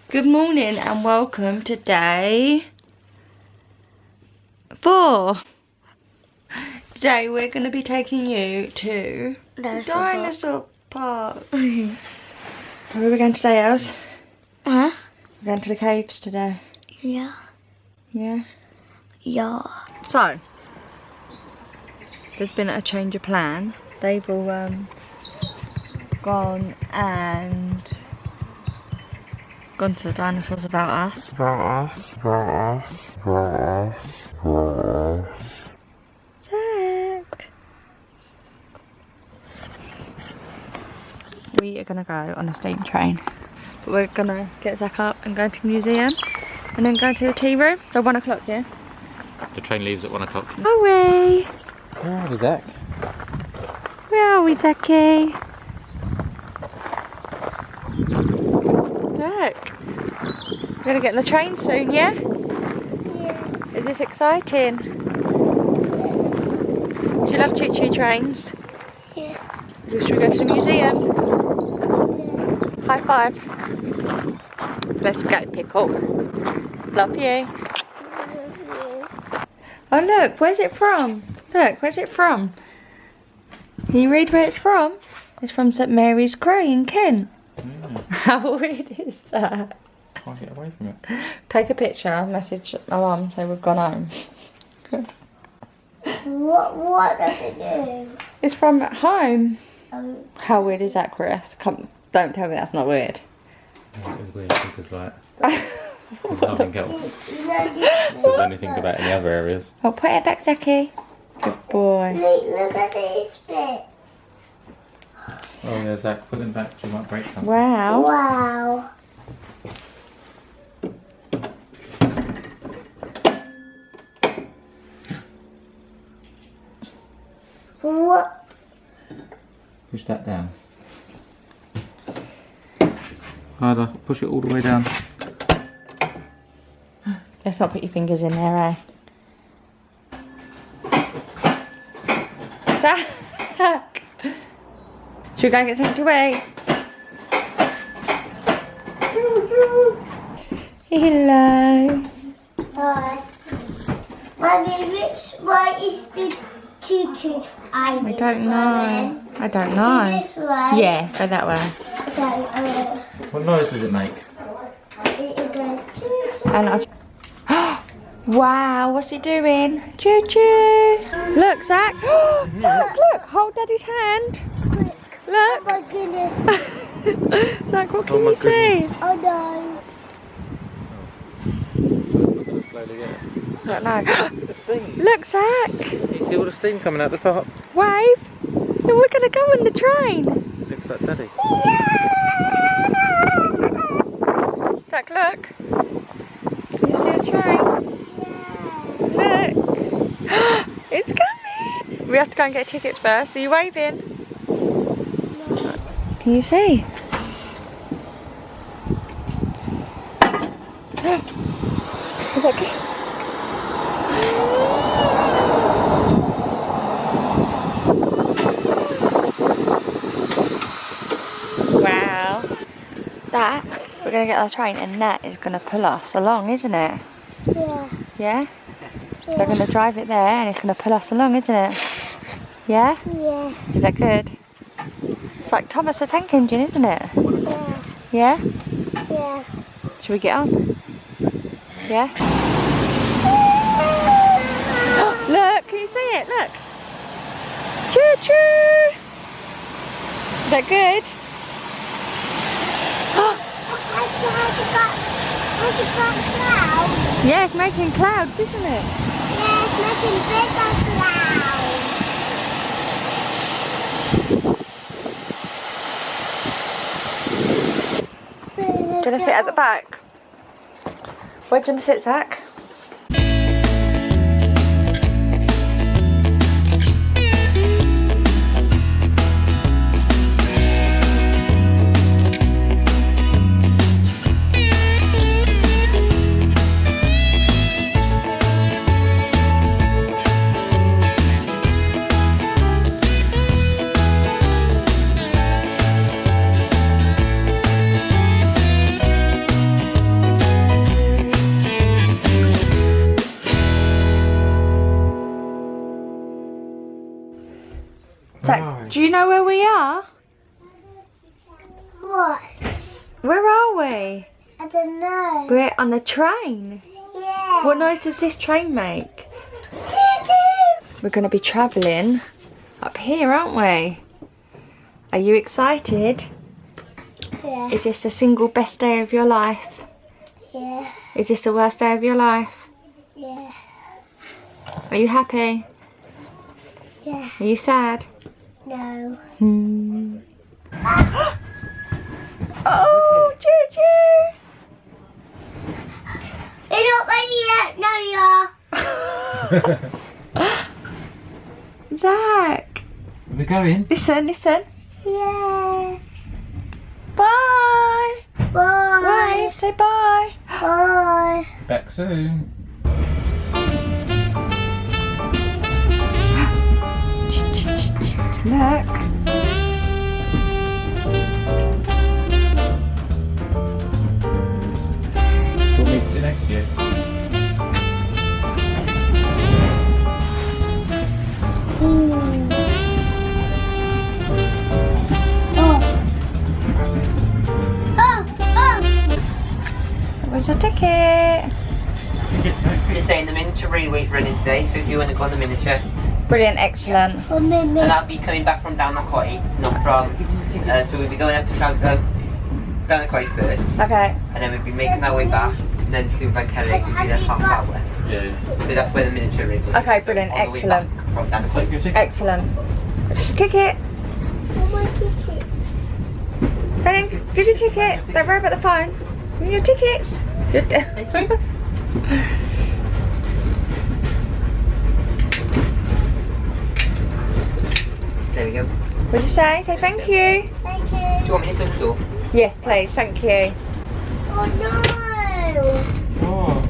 Good morning and welcome to day 4. Today we're going to be taking you to Dinosaur Park. Where are we going today, Els? Huh? We're going to the caves today. Yeah. Yeah? Yeah. So, there's been a change of plan. They've all gone to the dinosaurs about us. Zach! We are going to go on a steam train. But we're going to get Zach up and go to the museum. And then go to the tea room. So 1 o'clock, yeah? The train leaves at 1 o'clock. Are we? Where are we, Zach? Where are we, Zachy? Look. We're going to get on the train soon, yeah? Yeah. Is this exciting? Do you love choo-choo trains? Yeah. Should we go to the museum? High five. Let's go, Pickle. Love you. Oh look, where's it from? Look, where's it from? Can you read where it's from? It's from St Mary's Cray in Kent. How weird is that? Can't get away from it. Take a picture, message my mum, say we've gone home. What does it do? It's from home. How weird is that, Chris? Don't tell me that's not weird. It is weird because like there's nothing else says anything about any other areas. Oh, put it back, Zachy. Good boy. Look at these bits. Oh yeah, Zach, put them back. You might break something. Wow. Wow. What? Push that down. Harder. Push it all the way down. Let's not put your fingers in there, eh? Zach! Should we go and get something to eat? Hello. Hi. Why is the choo-choo I don't know. I don't know. This way? Yeah, go that way. Okay, What noise does it make? it goes choo-choo. And wow, what's he doing? Choo choo! Look, Zach! Zach, look! Hold Daddy's hand. Oh Look! my goodness. Zach, what can Oh my you see? Oh no. Slowly get it. I don't know. The steam. Look, Zach! You see all the steam coming out the top? Wave! And we're gonna go on the train! Looks like Daddy. Zach, look! Can you see a train? Look! It's coming! We have to go and get tickets first. Are you waving? Can you see? Is that good? Wow. That, we're going to get our train and that is going to pull us along, isn't it? Yeah. Yeah? They're going to drive it there and it's going to pull us along, isn't it? Yeah? Yeah. Is that good? It's like Thomas the Tank Engine, isn't it? Yeah. Yeah? Yeah. Should we get on? Yeah? Look, can you see it? Look. Choo choo! Is that good? Clouds. Yeah, it's making clouds, isn't it? Yeah, it's making bigger clouds. Do you want to sit at the back? Where do you want to sit, Zach? Do you know where we are? What? Where are we? I don't know. We're on the train. Yeah. What noise does this train make? Doo-doo. We're going to be travelling up here, aren't we? Are you excited? Yeah. Is this the single best day of your life? Yeah. Is this the worst day of your life? Yeah. Are you happy? Yeah. Are you sad? No. Oh, Juju! You're not ready yet. No, you are. Zach! We're going. Listen, listen. Yeah. Bye! Bye. Wave, say bye! Bye. Back soon. Look. We'll meet you next year. Where's your ticket? Just saying the miniature relay's running today, so if you want to go on the miniature, Brilliant, excellent. For me. and I'll be coming back from down the quay, not from. So we'll be going up to down the quay first, Okay. and then we'll be making our way back, and then to Vancouver will be there half hour. Yeah. So that's where the miniature rig is. Okay, So brilliant, all the way excellent. back from down the quay. Take your ticket. Excellent. Ticket. Darling, give your ticket. Don't worry about the phone. Give me your tickets. There we go. What'd you say? Say thank you. Thank Do you. you want me to close the door? Yes, please. Thank you. Oh no. Oh.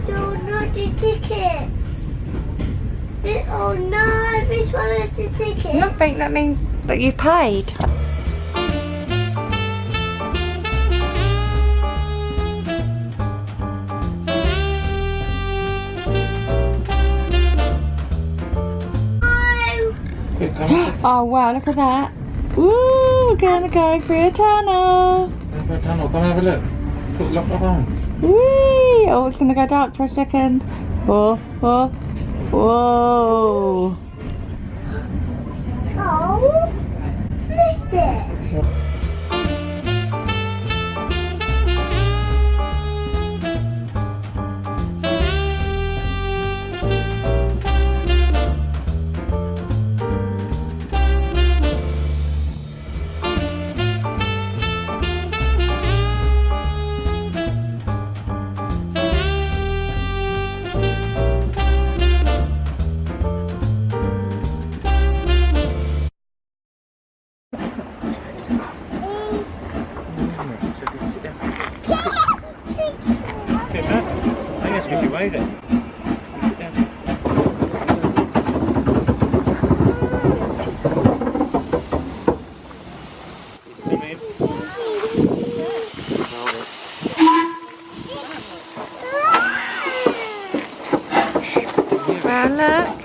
No, not the tickets. Oh no, which one is the ticket? Nothing. That means that you paid. Quick, come on. Oh wow, look at that. Woo, we're gonna go through a tunnel. Come on, tunnel. Come have a look. Put lock behind. Whee! Oh, it's gonna go dark for a second. Whoa, whoa, whoa. Oh, missed it. Sit down. I think that's a good way then. Sit down. Come in. Well, look.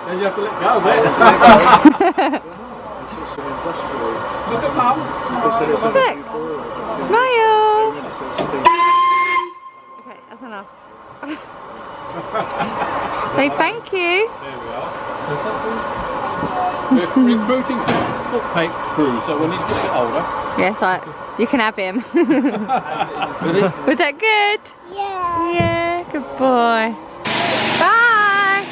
Then you have to let go, mate. Look at Mum. Look. Smile. Okay, that's enough. Say thank you. There we are. We're recruiting foot paint crew, so when he's a bit older. Yes, you can have him. Was that good? Yeah. Yeah, good boy. Bye.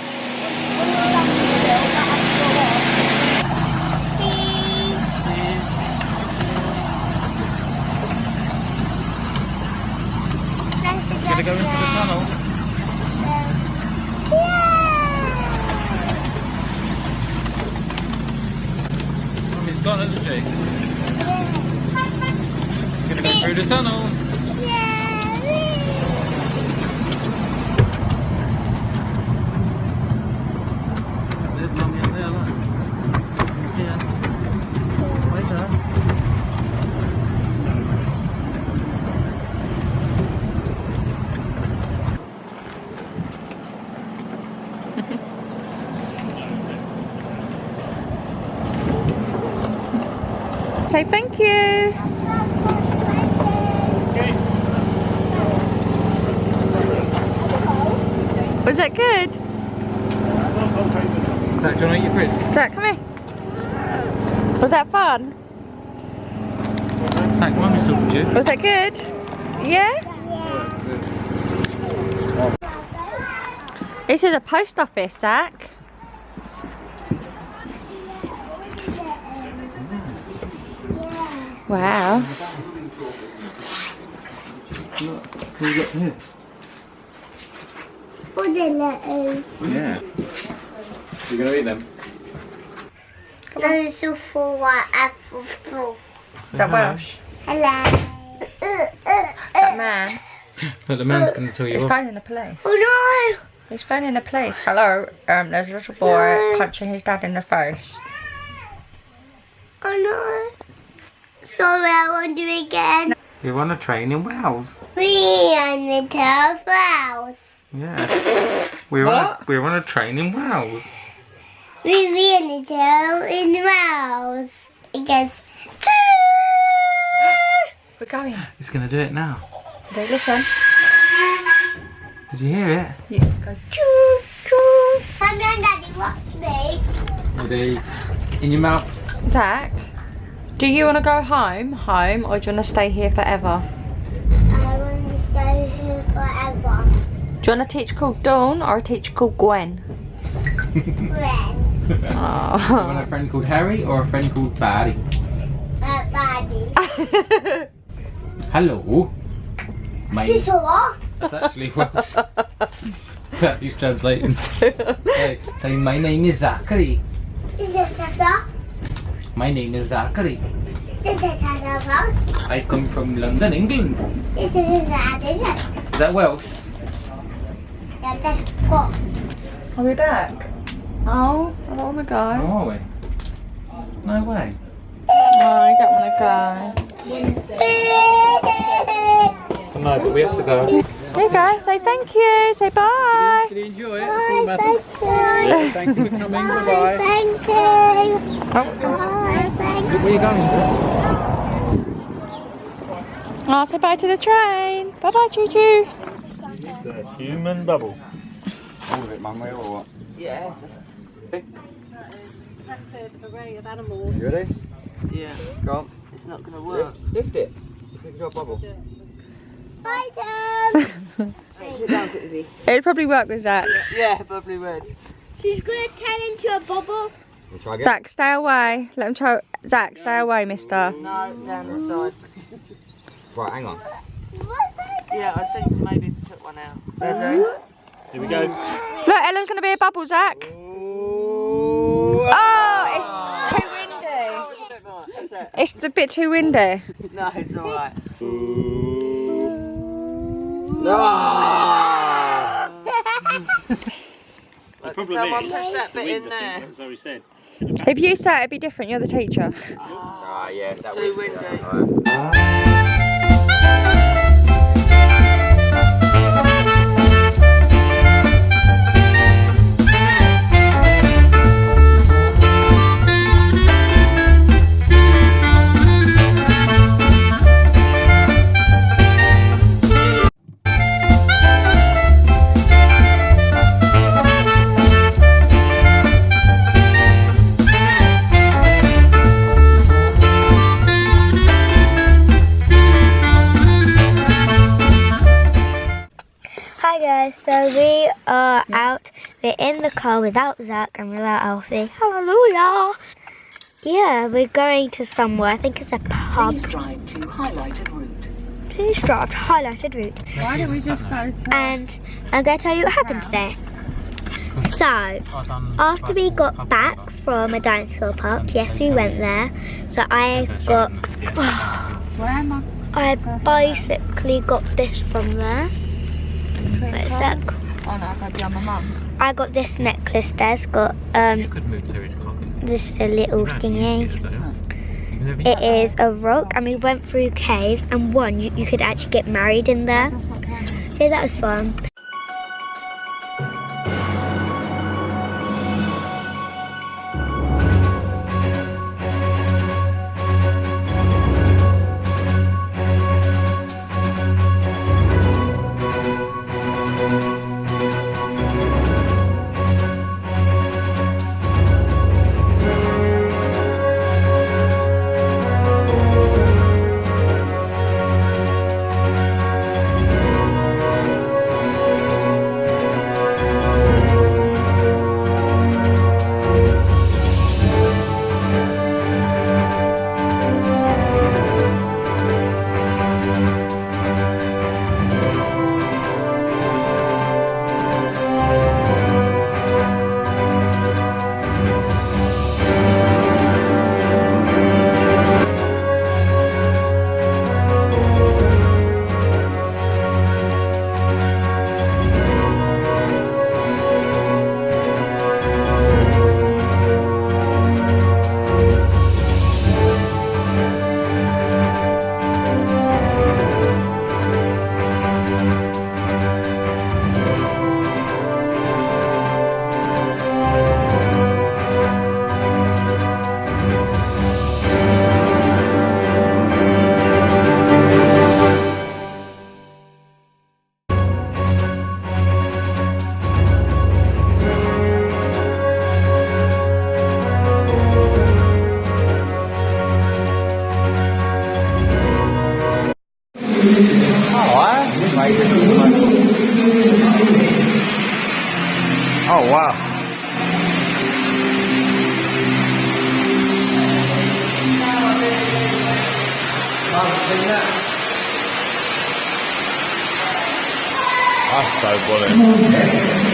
Gonna go into the tunnel. Yeah. Through the tunnel. There's Mummy up there, look. Can you see her? Wait for her. Say thank you. Was that good? Zach, do you want to eat your frizz? Zach, come here. Was that fun? Zach, Mummy's talking to you. Was that good? Yeah? This is a post office, Zach. Wow. Look, can you look here? All the letters. Yeah. You're going to eat them? Those are for what apple sauce. Is that Welsh? Hello. That man. But the man's going to tell you He's off. phoning the police. Oh no. He's phoning the police. Hello, there's a little boy punching his dad in the face. Oh no. Sorry, I won't do it again. You're on a train in Wales. We on the house. Yeah. We're on a train in Wales. We on the tail in the mouse. It goes. We're going. He's going to do it now. Okay, listen. Did you hear it? Yeah, go choo choo. Mommy and Daddy, watch me. Ready? In your mouth. Zach, do you want to go home, or do you want to stay here forever? I want to stay here forever. Do you want a teacher called Dawn or a teacher called Gwen? When? You want Oh. a friend called Harry or a friend called Barry? Daddy. Hello. My This what? That's actually Welsh. That he's translating. Say, my name is Zachary. Is this a song? My name is Zachary. Is this a song? I come from London, England. Is this a song? Is that Welsh? Yeah, that's cool. Are we back? Oh, I don't want to go. Oh, are we? No way. Oh, I don't want to No, but we have to go. go. There you go. Say thank you. Say bye. Did you enjoy it? That's all that Bye, matters. thank you. Yeah, thank you for coming. Bye-bye. Thank you. Oh, Bye, thank Where are you going? oh, say bye to the train. Bye bye, choo choo. The human bubble. All of it, Mum, or what? Yeah, just. That's an array of animals. You ready? Yeah, Go on. it's not going to work. Lift it. Lift your bubble. Bye, Dad. It'd probably work with Zach. Yeah, probably would. She's going to turn into a bubble. We'll try again. Zach, stay away. Let him try. Zach, stay away, mister. No, down the side. Right, hang on. What's that? Yeah, I think maybe put one out. Here we go. Look, Ella's going to be a bubble, Zach. Oh, it's too windy. That's it. It's a bit too windy. No, it's alright. The Look, problem someone is, push that the bit wind, in I there. think, as Zoe said. If you say it'd be different, you're the teacher. Ah, yeah, that Too was windy. Hi guys, so we are out. We're in the car without Zach and without Alfie. Hallelujah! Yeah, we're going to somewhere. I think it's a pub. Please drive to highlighted route. Please drive to highlighted route. Why don't we just go to... And I'm going to tell you what happened today. So, after we got back from a dinosaur park, yes, we went there. So I got... Where am I? I basically got this from there. Wait a sec. Oh no, I've got it on my mum's. I got this necklace there's got You could move Terry's cock and just a little thingy. It is a rock, and we went through caves, and one you could actually get married in there. Yeah, that was fun. Oh wow. That's so bullet.